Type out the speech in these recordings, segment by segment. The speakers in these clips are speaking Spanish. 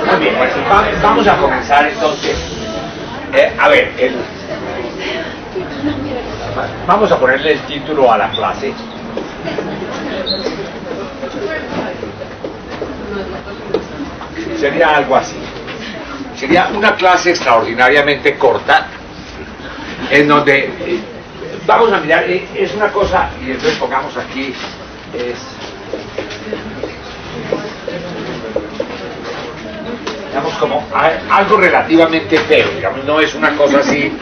Muy bien, pues vamos a comenzar entonces. Vamos a ponerle el título a la clase. Sería algo así. Sería una clase extraordinariamente corta, en donde vamos a mirar, es una cosa, y entonces pongamos aquí, digamos, como algo relativamente feo, digamos, no es una cosa así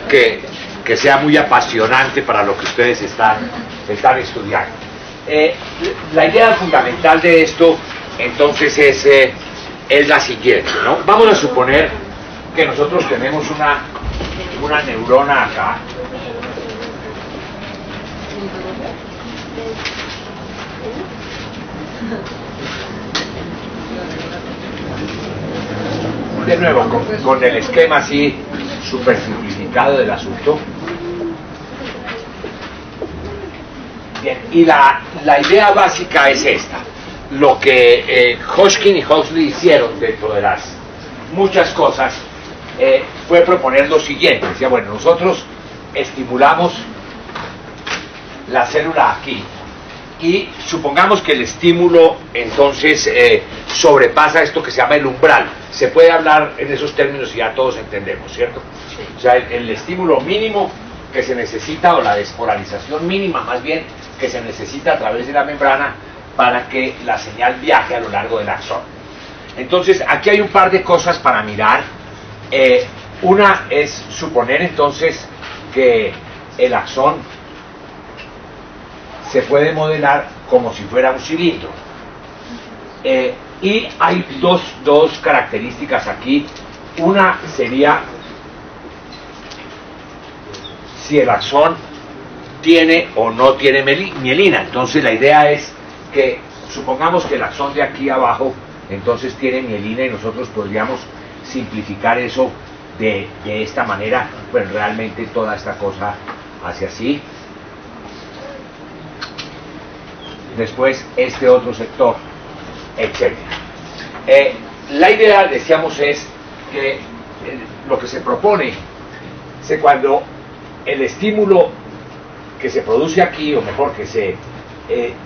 que sea muy apasionante para lo que ustedes están estudiando. La idea fundamental de esto, entonces, es la siguiente, ¿no? Vamos a suponer que nosotros tenemos una neurona acá, de nuevo con el esquema así súper simplificado del asunto. Bien, y la idea básica es esta. Lo que Hodgkin y Huxley hicieron dentro de las muchas cosas fue proponer lo siguiente. Decía, bueno, nosotros estimulamos la célula aquí y supongamos que el estímulo entonces sobrepasa esto que se llama el umbral. Se puede hablar en esos términos y ya todos entendemos, ¿cierto? O sea, el estímulo mínimo que se necesita, o la despolarización mínima más bien, que se necesita a través de la membrana para que la señal viaje a lo largo del axón. Entonces, aquí hay un par de cosas para mirar. Una es suponer entonces que el axón se puede modelar como si fuera un cilindro. Y hay dos características aquí. Una sería si el axón tiene o no tiene mielina. Entonces la idea es que supongamos que el axón de aquí abajo entonces tiene mielina y nosotros podríamos simplificar eso de esta manera. Bueno, realmente toda esta cosa hace así. Después este otro sector, etc. La idea, decíamos, es que lo que se propone es que cuando el estímulo que se produce aquí, o mejor que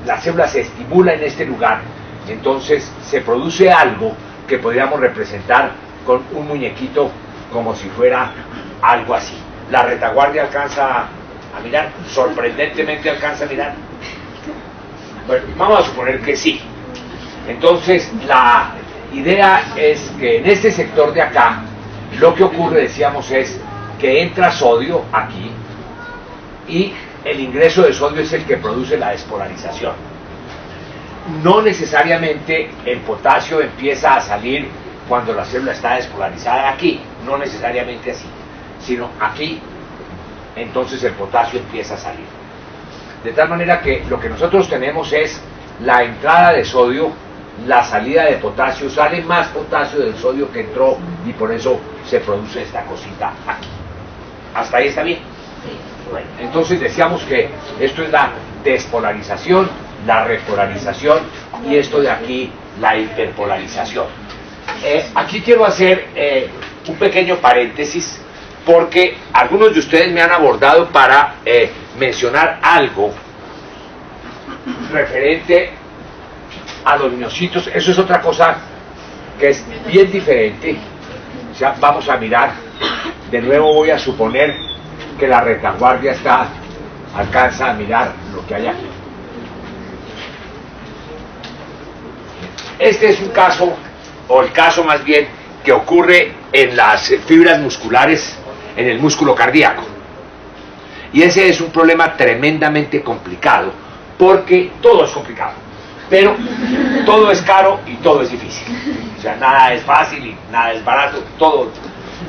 la célula se estimula en este lugar, entonces se produce algo que podríamos representar con un muñequito como si fuera algo así. La retaguardia alcanza a mirar, sorprendentemente alcanza a mirar. Bueno, vamos a suponer que sí. Entonces la idea es que en este sector de acá lo que ocurre, decíamos, es que entra sodio aquí y el ingreso de sodio es el que produce la despolarización. No necesariamente el potasio empieza a salir cuando la célula está despolarizada aquí, no necesariamente así, sino aquí entonces el potasio empieza a salir. De tal manera que lo que nosotros tenemos es la entrada de sodio, la salida de potasio, sale más potasio del sodio que entró y por eso se produce esta cosita aquí. ¿Hasta ahí está bien? Bueno, entonces decíamos que esto es la despolarización, la repolarización y esto de aquí, la hiperpolarización. Aquí quiero hacer un pequeño paréntesis porque algunos de ustedes me han abordado para mencionar algo referente a los miocitos. Eso es otra cosa que es bien diferente. O sea, vamos a mirar, de nuevo voy a suponer que la retaguardia alcanza a mirar lo que hay aquí. Este es un caso, o el caso más bien, que ocurre en las fibras musculares, en el músculo cardíaco. Y ese es un problema tremendamente complicado, porque todo es complicado, pero todo es caro y todo es difícil. O sea, nada es fácil y nada es barato, todo.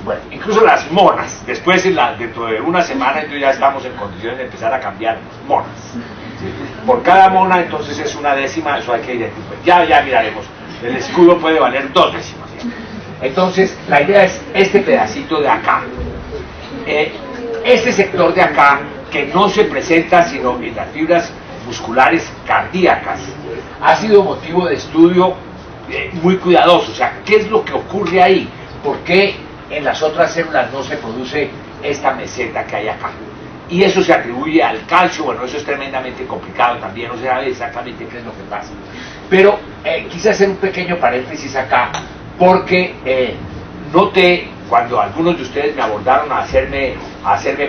Bueno, incluso las monas, después dentro de una semana entonces ya estamos en condiciones de empezar a cambiar monas. Por cada mona entonces es una décima, eso hay que identificar. Ya miraremos, el escudo puede valer 2 décimas. Entonces la idea es este pedacito de acá, este sector de acá, que no se presenta sino en las fibras musculares cardíacas, ha sido motivo de estudio muy cuidadosos. O sea, ¿qué es lo que ocurre ahí? ¿Por qué en las otras células no se produce esta meseta que hay acá? Y eso se atribuye al calcio. Bueno, eso es tremendamente complicado también, no se sabe exactamente qué es lo que pasa. Pero quise hacer un pequeño paréntesis acá, porque noté cuando algunos de ustedes me abordaron a hacerme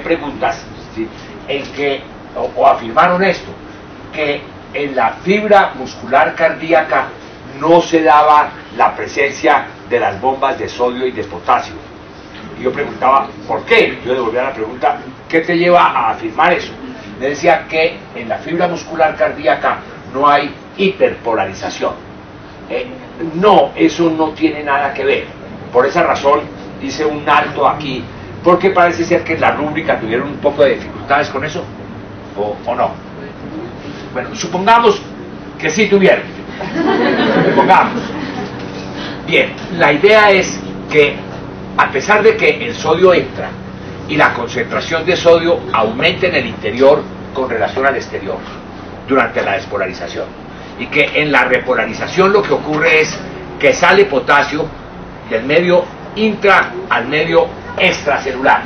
preguntas, ¿sí?, en que, o afirmaron esto, que en la fibra muscular cardíaca no se daba la presencia de las bombas de sodio y de potasio. Y yo preguntaba, ¿por qué? Yo devolvía la pregunta, ¿qué te lleva a afirmar eso? Me decía que en la fibra muscular cardíaca no hay hiperpolarización. No, eso no tiene nada que ver. Por esa razón hice un alto aquí, porque parece ser que en la rúbrica tuvieron un poco de dificultades con eso, o no. Bueno, supongamos que sí tuvieron. Supongamos. Bien, la idea es que a pesar de que el sodio entra y la concentración de sodio aumenta en el interior con relación al exterior durante la despolarización, y que en la repolarización lo que ocurre es que sale potasio del medio intra al medio extracelular.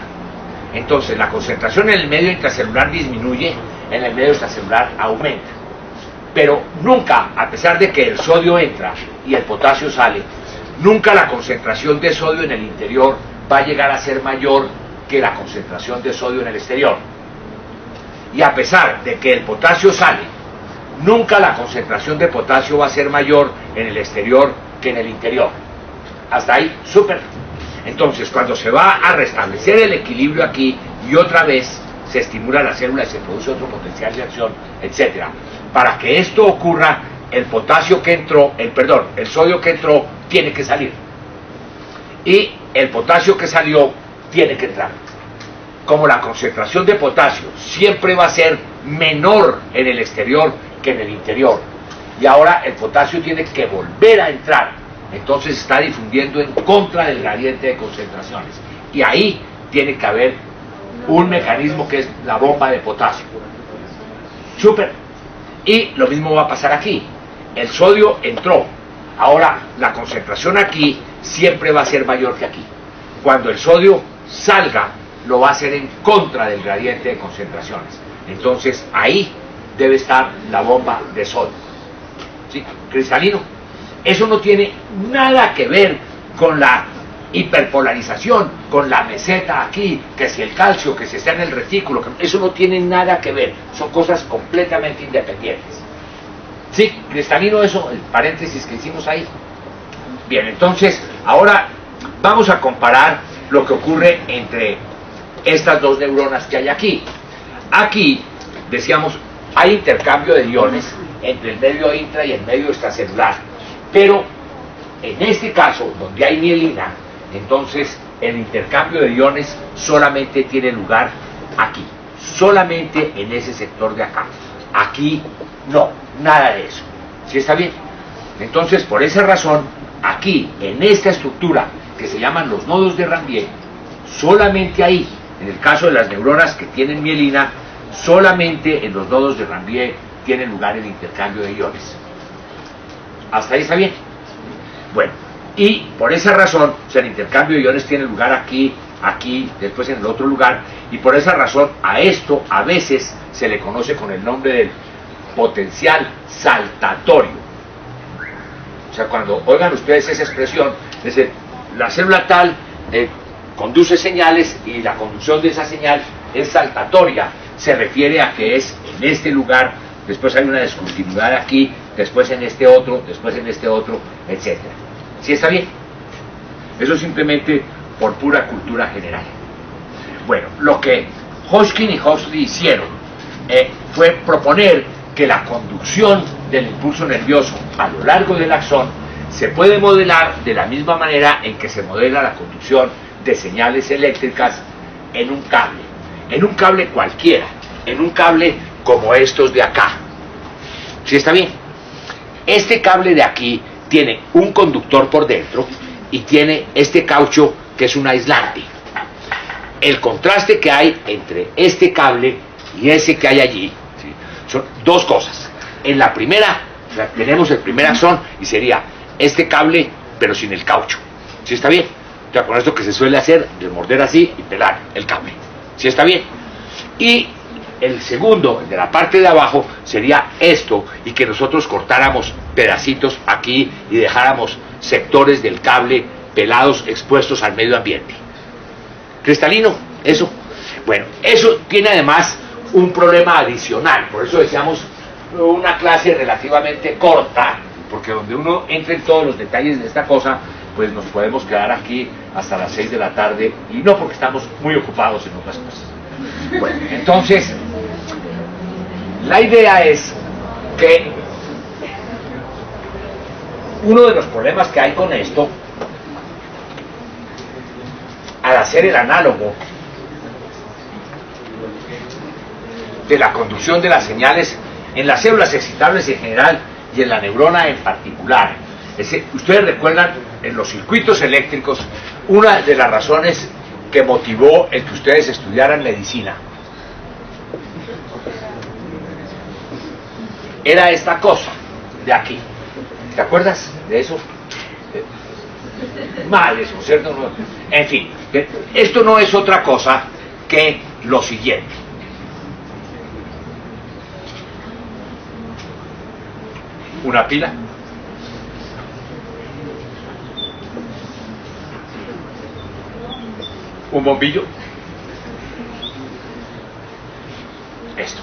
Entonces la concentración en el medio intracelular disminuye, en el medio extracelular aumenta. Pero nunca, a pesar de que el sodio entra y el potasio sale, nunca la concentración de sodio en el interior va a llegar a ser mayor que la concentración de sodio en el exterior. Y a pesar de que el potasio sale, nunca la concentración de potasio va a ser mayor en el exterior que en el interior. Hasta ahí, súper. Entonces, cuando se va a restablecer el equilibrio aquí y otra vez se estimula la célula y se produce otro potencial de acción, etc. Para que esto ocurra, el potasio que entró, el sodio que entró tiene que salir. Y el potasio que salió tiene que entrar. Como la concentración de potasio siempre va a ser menor en el exterior que en el interior, y ahora el potasio tiene que volver a entrar, entonces está difundiendo en contra del gradiente de concentraciones, y ahí tiene que haber un mecanismo que es la bomba de potasio. Súper. Y lo mismo va a pasar aquí. El sodio entró, ahora la concentración aquí siempre va a ser mayor que aquí. Cuando el sodio salga, lo va a hacer en contra del gradiente de concentraciones, entonces ahí debe estar la bomba de sodio. ¿Sí? Cristalino. Eso no tiene nada que ver con la hiperpolarización, con la meseta aquí, que si el calcio, que si está en el retículo, eso no tiene nada que ver, son cosas completamente independientes. ¿Sí? Cristalino, eso, el paréntesis que hicimos ahí. Bien, entonces, ahora vamos a comparar lo que ocurre entre estas dos neuronas que hay aquí. Aquí, decíamos, hay intercambio de iones entre el medio intra y el medio extracelular, pero en este caso, donde hay mielina, entonces el intercambio de iones solamente tiene lugar aquí, solamente en ese sector de acá. Aquí no, nada de eso. ¿Sí está bien? Entonces, por esa razón, aquí, en esta estructura que se llaman los nodos de Ranvier, solamente ahí, en el caso de las neuronas que tienen mielina, solamente en los nodos de Ranvier tiene lugar el intercambio de iones. ¿Hasta ahí está bien? Bueno, y por esa razón, o sea, el intercambio de iones tiene lugar aquí, aquí, después en el otro lugar, y por esa razón a esto a veces se le conoce con el nombre del potencial saltatorio. O sea, cuando oigan ustedes esa expresión, es decir, la célula tal conduce señales y la conducción de esa señal es saltatoria, se refiere a que es en este lugar, después hay una discontinuidad aquí, después en este otro, después en este otro, etc. ¿Sí está bien? Eso simplemente por pura cultura general. Bueno, lo que Hodgkin y Huxley hicieron fue proponer que la conducción del impulso nervioso a lo largo del axón se puede modelar de la misma manera en que se modela la conducción de señales eléctricas en un cable cualquiera, en un cable como estos de acá. ¿Sí está bien? Este cable de aquí tiene un conductor por dentro y tiene este caucho que es un aislante. El contraste que hay entre este cable y ese que hay allí, ¿sí?, son dos cosas. En la primera, tenemos el primer axón y sería este cable, pero sin el caucho. ¿Sí está bien? O sea, con esto que se suele hacer, de morder así y pelar el cable. ¿Sí está bien? Y el segundo, el de la parte de abajo, sería esto, y que nosotros cortáramos pedacitos aquí y dejáramos sectores del cable pelados, expuestos al medio ambiente. ¿Cristalino? Eso. Bueno, eso tiene además un problema adicional, por eso decíamos una clase relativamente corta, porque donde uno entre en todos los detalles de esta cosa, pues nos podemos quedar aquí hasta las 6 de la tarde, y no porque estamos muy ocupados en otras cosas. Bueno, entonces, la idea es que uno de los problemas que hay con esto, al hacer el análogo de la conducción de las señales en las células excitables en general y en la neurona en particular. Ustedes recuerdan, en los circuitos eléctricos, una de las razones que motivó el que ustedes estudiaran medicina era esta cosa de aquí. ¿Te acuerdas de eso? Mal eso, ¿cierto? En fin, esto no es otra cosa que lo siguiente. Una pila, un bombillo, esto.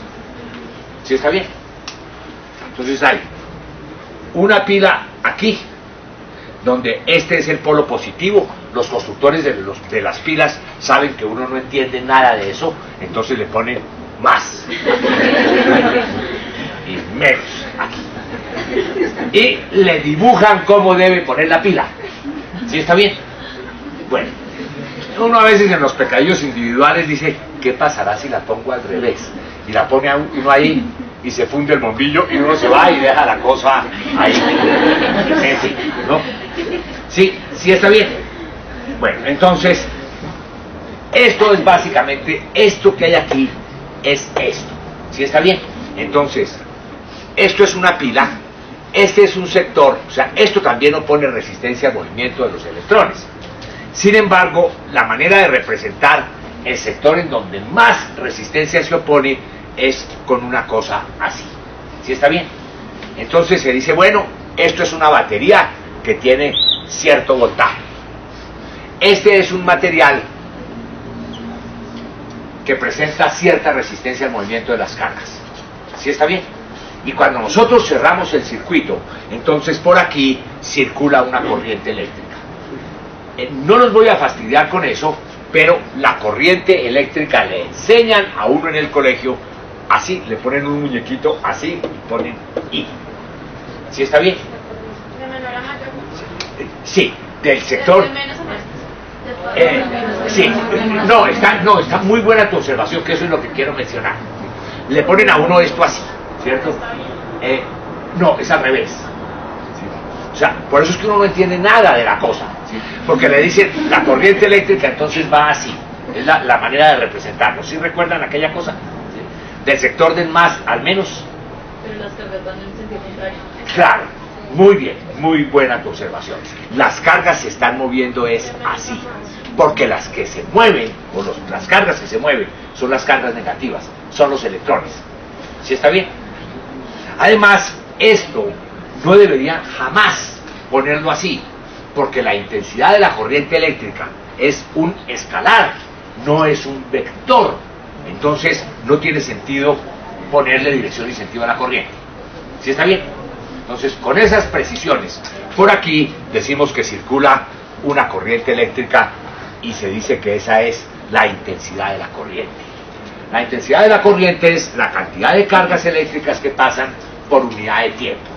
¿Sí está bien? Entonces hay una pila aquí, donde este es el polo positivo. Los constructores de las pilas saben que uno no entiende nada de eso, entonces le ponen más y menos aquí. Y le dibujan cómo debe poner la pila. ¿Sí está bien? Bueno, uno a veces en los pecadillos individuales dice, ¿qué pasará si la pongo al revés? Y la pone uno ahí y se funde el bombillo y uno se va y deja la cosa ahí. En fin, ¿no? Sí, sí está bien. Bueno, entonces, esto es básicamente, esto que hay aquí es esto. ¿Sí está bien? Entonces, esto es una pila, este es un sector, o sea, esto también opone resistencia al movimiento de los electrones. Sin embargo, la manera de representar el sector en donde más resistencia se opone es con una cosa así. ¿Sí está bien? Entonces se dice, bueno, esto es una batería que tiene cierto voltaje. Este es un material que presenta cierta resistencia al movimiento de las cargas. ¿Sí está bien? Y cuando nosotros cerramos el circuito, entonces por aquí circula una corriente eléctrica. No los voy a fastidiar con eso, pero la corriente eléctrica le enseñan a uno en el colegio, así, le ponen un muñequito, así, y ponen I. ¿Sí está bien? ¿De menor a mayor? Sí, del sector... ¿De menos a más? Sí, no, está muy buena tu observación, que eso es lo que quiero mencionar. Le ponen a uno esto así, ¿cierto? No, es al revés. O sea, por eso es que uno no entiende nada de la cosa, ¿sí? Porque le dicen la corriente eléctrica, entonces va así. Es la manera de representarlo. ¿Sí recuerdan aquella cosa? ¿Sí? Del sector del más al menos. Pero las cargas van en sentido contrario. Claro, muy bien, muy buena tu observación. Las cargas se están moviendo es así, porque las que se mueven, o las cargas que se mueven, son las cargas negativas, son los electrones. ¿Sí está bien? Además, esto no debería jamás ponerlo así, porque la intensidad de la corriente eléctrica es un escalar, no es un vector. Entonces, no tiene sentido ponerle dirección y sentido a la corriente. ¿Sí está bien? Entonces, con esas precisiones, por aquí decimos que circula una corriente eléctrica y se dice que esa es la intensidad de la corriente. La intensidad de la corriente es la cantidad de cargas eléctricas que pasan por unidad de tiempo.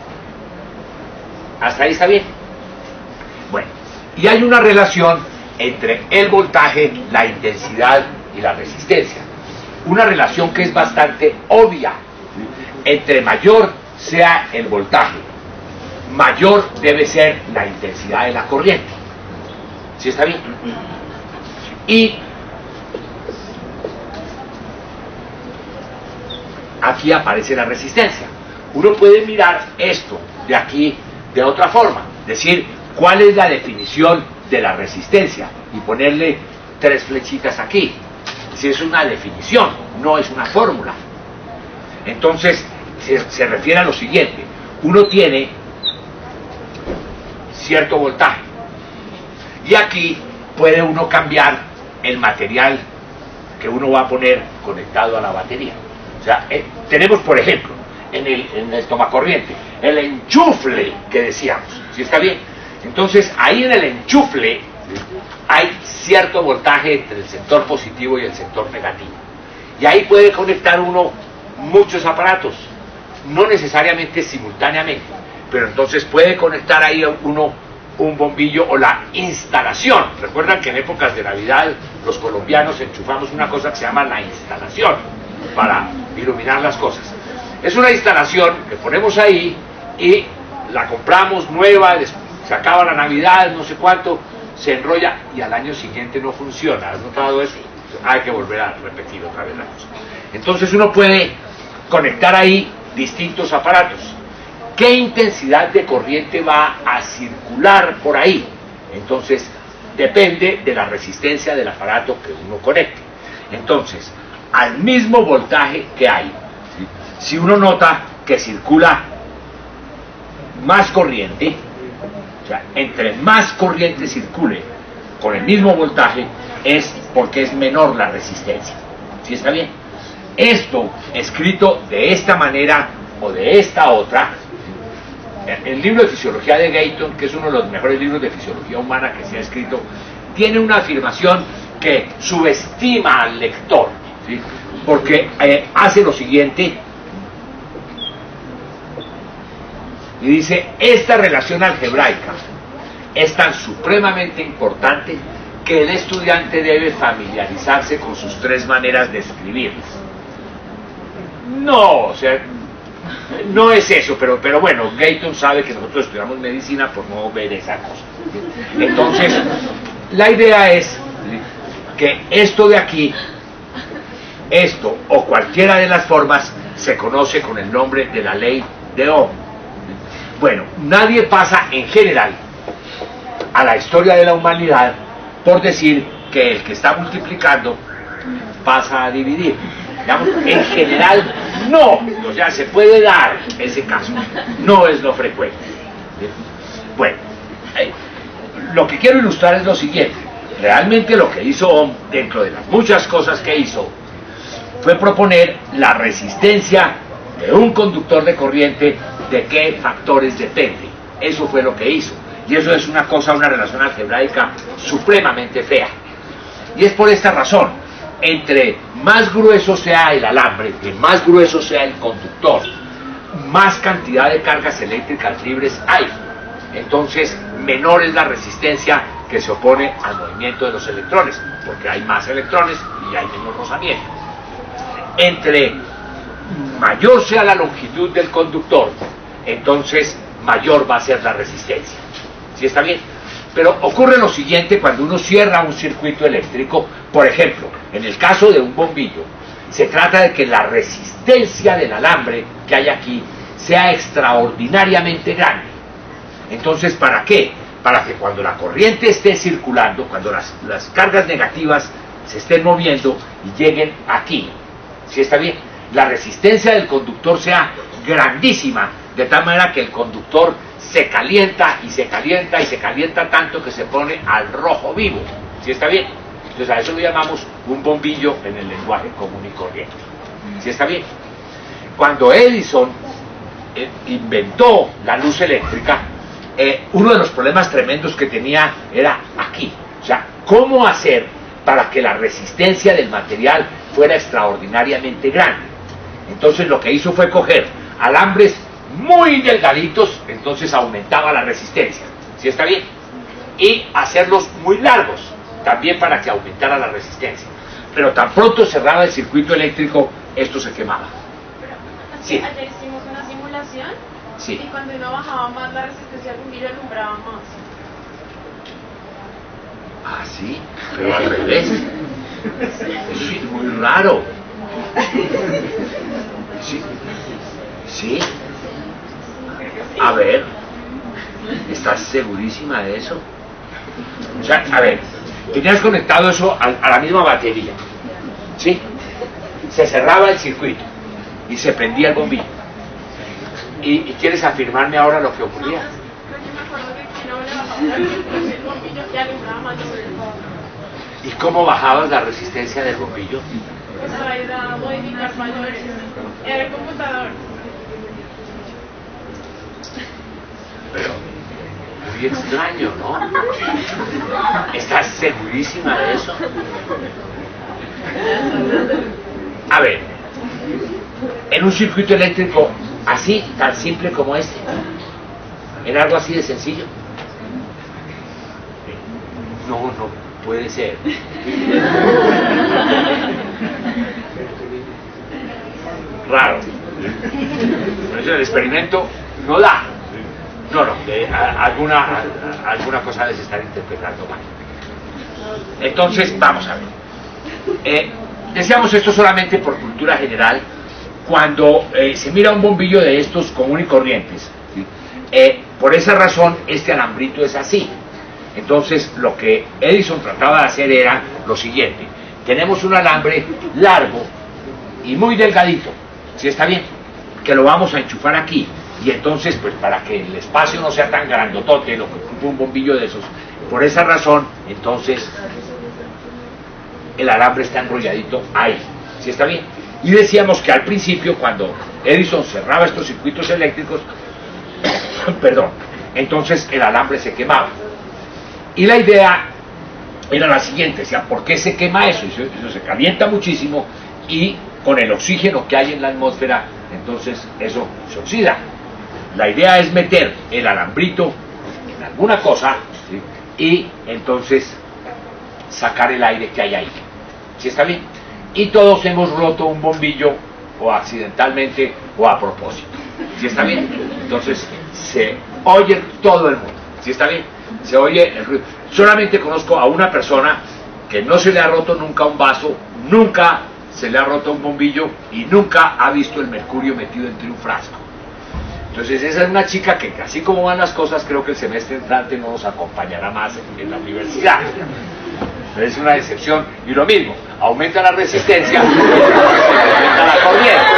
¿Hasta ahí está bien? Bueno, y hay una relación entre el voltaje, la intensidad y la resistencia. Una relación que es bastante obvia. Entre mayor sea el voltaje, mayor debe ser la intensidad de la corriente. ¿Sí está bien? Y aquí aparece la resistencia. Uno puede mirar esto de aquí de otra forma. decir cuál es la definición de la resistencia y ponerle 3 flechitas aquí. Si es una definición, no es una fórmula. Entonces se refiere a lo siguiente: uno tiene cierto voltaje y aquí puede uno cambiar el material que uno va a poner conectado a la batería. O sea, tenemos, por ejemplo, en el tomacorriente, el enchufle que decíamos, ¿sí está bien? Entonces, ahí en el enchufle hay cierto voltaje entre el sector positivo y el sector negativo. Y ahí puede conectar uno muchos aparatos, no necesariamente simultáneamente, pero entonces puede conectar ahí uno un bombillo o la instalación. Recuerdan que en épocas de Navidad los colombianos enchufamos una cosa que se llama la instalación para iluminar las cosas. Es una instalación que ponemos ahí y la compramos nueva, se acaba la Navidad, no sé cuánto, se enrolla y al año siguiente no funciona. ¿Has notado eso? Hay que volver a repetir otra vez la cosa. Entonces uno puede conectar ahí distintos aparatos. ¿Qué intensidad de corriente va a circular por ahí? Entonces depende de la resistencia del aparato que uno conecte. Entonces, al mismo voltaje que hay, ¿sí? Si uno nota que circula más corriente, o sea, entre más corriente circule con el mismo voltaje, es porque es menor la resistencia. ¿Sí está bien? Esto, escrito de esta manera o de esta otra, el libro de Fisiología de Gayton, que es uno de los mejores libros de fisiología humana que se ha escrito, tiene una afirmación que subestima al lector, ¿sí? Porque hace lo siguiente y dice: esta relación algebraica es tan supremamente importante que el estudiante debe familiarizarse con sus 3 maneras de escribirlas. No, o sea, no es eso, pero bueno, Gayton sabe que nosotros estudiamos medicina por no ver esa cosa. Entonces, la idea es que esto de aquí, esto o cualquiera de las formas, se conoce con el nombre de la ley de Ohm. Bueno, nadie pasa en general a la historia de la humanidad por decir que el que está multiplicando pasa a dividir. Digamos, en general no, o sea, se puede dar ese caso, no es lo frecuente. Bueno, lo que quiero ilustrar es lo siguiente: realmente lo que hizo Ohm, dentro de las muchas cosas que hizo, fue proponer la resistencia de un conductor de corriente, de qué factores depende. Eso fue lo que hizo, y eso es una cosa, una relación algebraica supremamente fea. Y es por esta razón: entre más grueso sea el alambre, que más grueso sea el conductor, más cantidad de cargas eléctricas libres hay. Entonces, menor es la resistencia que se opone al movimiento de los electrones, porque hay más electrones y hay menos rozamiento. Entre mayor sea la longitud del conductor, entonces mayor va a ser la resistencia. ¿Sí está bien? Pero ocurre lo siguiente cuando uno cierra un circuito eléctrico. Por ejemplo, en el caso de un bombillo, se trata de que la resistencia del alambre que hay aquí sea extraordinariamente grande. Entonces, ¿para qué? Para que cuando la corriente esté circulando, cuando las cargas negativas se estén moviendo y lleguen aquí, ¿sí está bien?, la resistencia del conductor sea grandísima, de tal manera que el conductor se calienta y se calienta y se calienta tanto que se pone al rojo vivo. ¿Sí está bien? Entonces a eso lo llamamos un bombillo en el lenguaje común y corriente. ¿Sí está bien? Cuando Edison inventó la luz eléctrica, uno de los problemas tremendos que tenía era aquí. O sea, ¿cómo hacer para que la resistencia del material fuera extraordinariamente grande? Entonces lo que hizo fue coger alambres muy delgaditos, entonces aumentaba la resistencia. ¿Sí está bien? Y hacerlos muy largos, también para que aumentara la resistencia. Pero tan pronto cerraba el circuito eléctrico, esto se quemaba. Sí. Ayer hicimos una simulación, Sí. y cuando uno bajaba más la resistencia del bombillo alumbraba más. Ah, sí, pero al revés. Eso sí es muy raro. Sí. Sí. A ver, ¿Estás segurísima de eso? O sea, a ver, tenías conectado eso a la misma batería, ¿sí? Se cerraba el circuito y se prendía el bombillo. ¿Y quieres afirmarme ahora lo que ocurría? Yo me acuerdo que no le bajaba el bombillo que alumbraba más sobre el fondo. ¿Y cómo bajabas la resistencia del bombillo? Pues para ir a modificar valores en el computador. Pero muy extraño, ¿no? ¿Estás segurísima de eso? A ver, en un circuito eléctrico así, tan simple como este, en algo así de sencillo. No puede ser. Raro. El experimento no da. Alguna cosa de se estar interpretando mal. Entonces, vamos a ver. Decíamos esto solamente por cultura general. Cuando se mira un bombillo de estos común y corrientes, ¿sí? Por esa razón este alambrito es así. Entonces lo que Edison trataba de hacer era lo siguiente: tenemos un alambre largo y muy delgadito, ¿sí está bien? Que lo vamos a enchufar aquí, y entonces pues para que el espacio no sea tan grandotote lo que ocupa un bombillo de esos, por esa razón entonces el alambre está enrolladito ahí, ¿sí está bien? Y decíamos que al principio, cuando Edison cerraba estos circuitos eléctricos, perdón, entonces el alambre se quemaba. Y la idea era la siguiente: decía, ¿por qué se quema eso? Eso se calienta muchísimo y con el oxígeno que hay en la atmósfera, entonces eso se oxida. La idea es meter el alambrito en alguna cosa, ¿sí? Y entonces sacar el aire que hay ahí. ¿Sí está bien? Y todos hemos roto un bombillo, o accidentalmente o a propósito. ¿Sí está bien? Entonces se oye todo el mundo. ¿Sí está bien? Se oye el ruido. Solamente conozco a una persona que no se le ha roto nunca un vaso, nunca se le ha roto un bombillo y nunca ha visto el mercurio metido entre un frasco. Entonces esa es una chica que, así como van las cosas, creo que el semestre entrante no nos acompañará más en la universidad. Es una excepción. Y lo mismo, aumenta la resistencia, aumenta la corriente.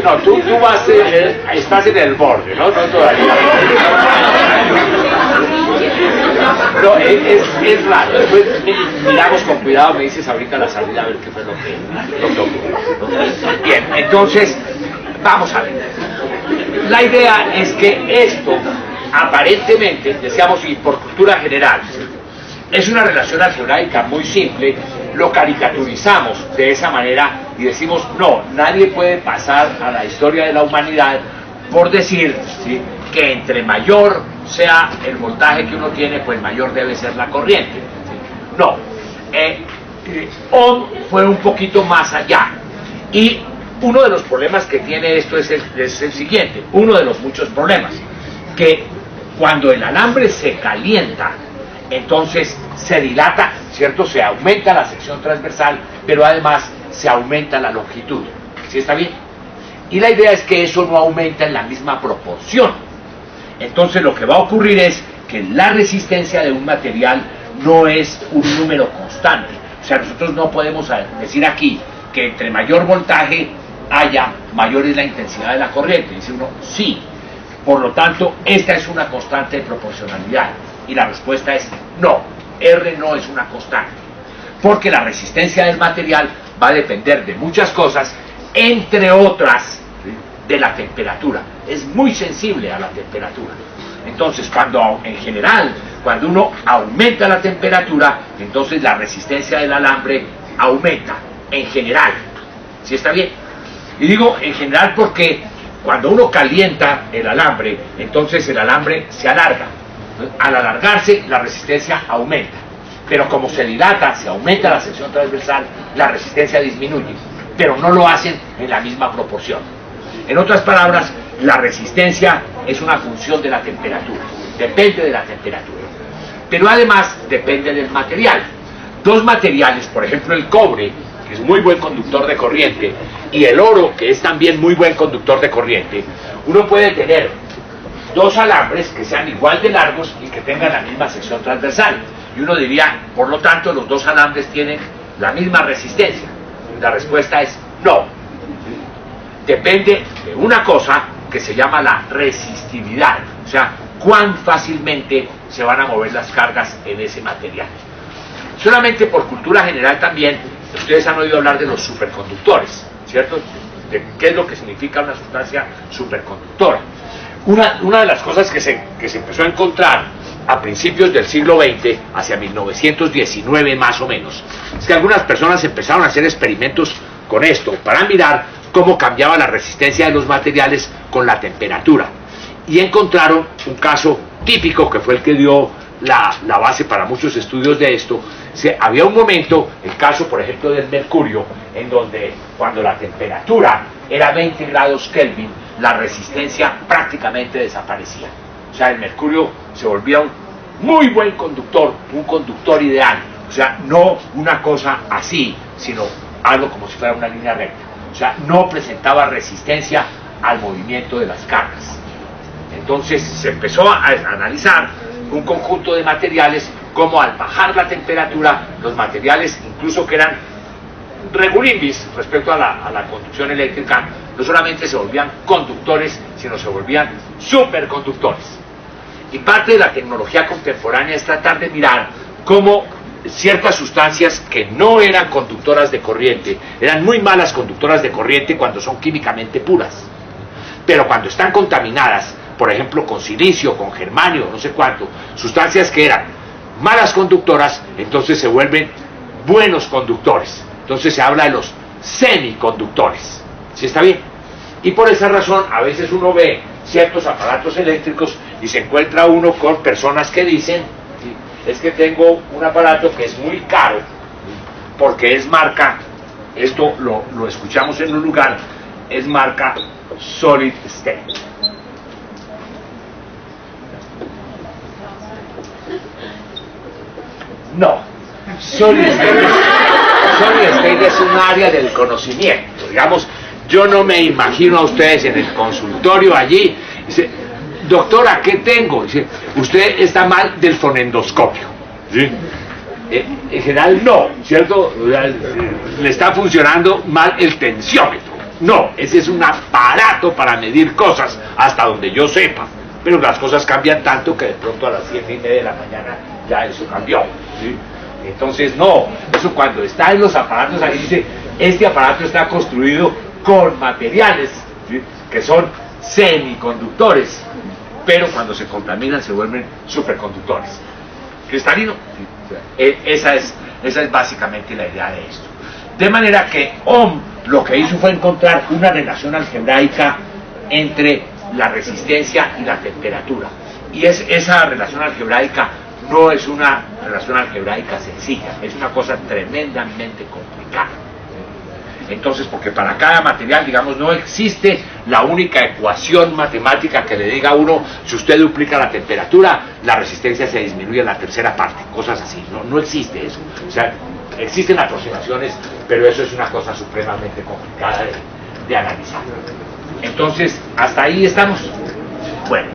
No, tú estás en el borde, ¿no? No todavía. No, es raro. Después miramos con cuidado, me dices ahorita a la salida a ver qué fue lo que ocurrió. Bien, entonces, vamos a ver. La idea es que esto, aparentemente, decíamos, y por cultura general, es una relación algebraica muy simple. Lo caricaturizamos de esa manera y decimos, no, nadie puede pasar a la historia de la humanidad por decir, ¿sí?, que entre mayor sea el voltaje que uno tiene, pues mayor debe ser la corriente, ¿sí? No, Ohm fue un poquito más allá, y uno de los problemas que tiene esto es el siguiente, uno de los muchos problemas, que cuando el alambre se calienta, entonces se dilata, ¿cierto? Se aumenta la sección transversal, pero además se aumenta la longitud. ¿Sí está bien? Y la idea es que eso no aumenta en la misma proporción. Entonces lo que va a ocurrir es que la resistencia de un material no es un número constante. O sea, nosotros no podemos decir aquí que entre mayor voltaje haya, mayor es la intensidad de la corriente. Dice uno, sí. Por lo tanto, esta es una constante de proporcionalidad. Y la respuesta es no, R no es una constante, porque la resistencia del material va a depender de muchas cosas, entre otras de la temperatura. Es muy sensible a la temperatura. Entonces, en general, cuando uno aumenta la temperatura, entonces la resistencia del alambre aumenta, en general. ¿Sí está bien? Y digo en general porque cuando uno calienta el alambre, entonces el alambre se alarga. Al alargarse, la resistencia aumenta, pero como se dilata, se aumenta la sección transversal, la resistencia disminuye, pero no lo hacen en la misma proporción. En otras palabras, la resistencia es una función de la temperatura, depende de la temperatura, pero además depende del material. Dos materiales, por ejemplo el cobre, que es muy buen conductor de corriente, y el oro, que es también muy buen conductor de corriente, uno puede tener dos alambres que sean igual de largos y que tengan la misma sección transversal. Y uno diría, por lo tanto, los dos alambres tienen la misma resistencia. La respuesta es no. Depende de una cosa que se llama la resistividad, o sea, cuán fácilmente se van a mover las cargas en ese material. Solamente por cultura general también, ustedes han oído hablar de los superconductores, ¿cierto? De qué es lo que significa una sustancia superconductora. Una de las cosas que se empezó a encontrar a principios del siglo XX, hacia 1919 más o menos, es que algunas personas empezaron a hacer experimentos con esto para mirar cómo cambiaba la resistencia de los materiales con la temperatura. Y encontraron un caso típico que fue el que dio la base para muchos estudios de esto. Había un momento, el caso por ejemplo del mercurio, en donde cuando la temperatura era 20 grados Kelvin, la resistencia prácticamente desaparecía. O sea, el mercurio se volvía un muy buen conductor, un conductor ideal. O sea, no una cosa así, sino algo como si fuera una línea recta. O sea, no presentaba resistencia al movimiento de las cargas. Entonces se empezó a analizar un conjunto de materiales, como al bajar la temperatura, los materiales incluso que eran regulimbis respecto a la conducción eléctrica, no solamente se volvían conductores, sino se volvían superconductores. Y parte de la tecnología contemporánea es tratar de mirar cómo ciertas sustancias que no eran conductoras de corriente, eran muy malas conductoras de corriente cuando son químicamente puras, pero cuando están contaminadas, por ejemplo con silicio, con germanio, no sé cuánto, sustancias que eran malas conductoras, entonces se vuelven buenos conductores. Entonces se habla de los semiconductores. ¿Sí está bien? Y por esa razón a veces uno ve ciertos aparatos eléctricos y se encuentra uno con personas que dicen: es que tengo un aparato que es muy caro porque es marca, esto lo escuchamos en un lugar, es marca Solid State. No, Solid State es un área del conocimiento. Digamos, yo no me imagino a ustedes en el consultorio allí, dice: doctora, ¿qué tengo? Dice: usted está mal del fonendoscopio. ¿Sí? En general no, ¿cierto? Le está funcionando mal el tensiómetro. No, ese es un aparato para medir cosas, hasta donde yo sepa. Pero las cosas cambian tanto que de pronto a las 7:30 de la mañana ya eso cambió. ¿Sí? Entonces no, eso cuando está en los aparatos ahí dice: este aparato está construido con materiales, ¿sí?, que son semiconductores, pero cuando se contaminan se vuelven superconductores. ¿Cristalino? Sí. Esa es básicamente la idea de esto. De manera que Ohm lo que hizo fue encontrar una relación algebraica entre la resistencia y la temperatura. Y esa relación algebraica no es una relación algebraica sencilla, es una cosa tremendamente complicada. Entonces, porque para cada material, digamos, no existe la única ecuación matemática que le diga a uno: si usted duplica la temperatura, la resistencia se disminuye a la tercera parte, cosas así. No existe eso. O sea, existen aproximaciones, pero eso es una cosa supremamente complicada de analizar. Entonces, hasta ahí estamos. Bueno.